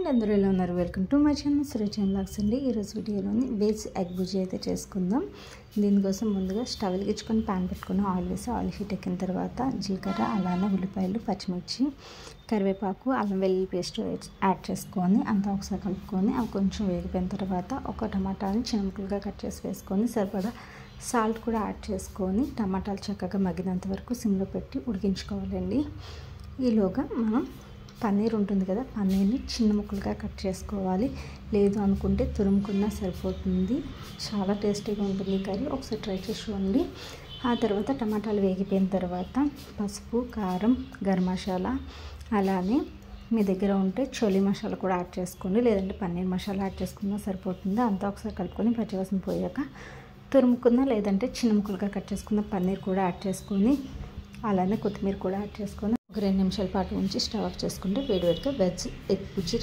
And అందరూ ఎలా ఉన్నారు? Welcome to my channel Suresh blogs అండి. ఈరోజు వీడియోలోని వెజ్ ఎగ్ బుజ్జి అయితే చేసుకుందాం. దీనికోసం ముందుగా స్టవ్ వెలిగించుకొని ప్యాన్ పెట్టుకుని ఆయిల్ వేసి ఆయిల్ హీట్ ఎక్కిన తర్వాత జీలకర్ర, అలానే ఉల్లిపాయలు, పచ్చిమిర్చి, కరివేపాకు, అల్లం వెల్లుల్లి పేస్ట్ యాడ్ చేసుకొని అంతా ఒకసారి కలుపుకొని అవి కొంచెం వేగిపోయిన తర్వాత ఒక టమాటాని చిన్న ముక్కలుగా కట్ చేసి వేసుకొని సరిపడా సాల్ట్ కూడా యాడ్ చేసుకొని టమాటాలు చక్కగా మగ్గినంత వరకు సిమ్లో పెట్టి ఉడికించుకోవాలండి. ఈలోగా మనం పన్నీర్ ఉంటుంది కదా, పన్నీర్ని చిన్న ముక్కలుగా కట్ చేసుకోవాలి. లేదు అనుకుంటే తురుముకున్నా సరిపోతుంది. చాలా టేస్టీగా ఉంటుంది కర్రీ. ఒకసారి ట్రై చేసి చూడండి. ఆ తర్వాత టమాటాలు వేగిపోయిన తర్వాత పసుపు, కారం, గరం మసాలా, అలానే మీ దగ్గర ఉంటే చోలీ మసాలా కూడా యాడ్ చేసుకోండి. లేదంటే పన్నీర్ మసాలా యాడ్ చేసుకున్నా సరిపోతుంది. అంతా ఒకసారి కలుపుకొని పచ్చివాసన పోయాక తురుముకున్న లేదంటే చిన్న ముక్కలుగా కట్ చేసుకున్న పన్నీర్ కూడా యాడ్ చేసుకొని అలానే కొత్తిమీర కూడా యాడ్ చేసుకొని ఒక 2 నిమిషాల పాటు ఉంచి స్టవ్ ఆఫ్ చేసుకుంటే వేడివేడిగా వెజ్ ఎగ్ బుజ్జి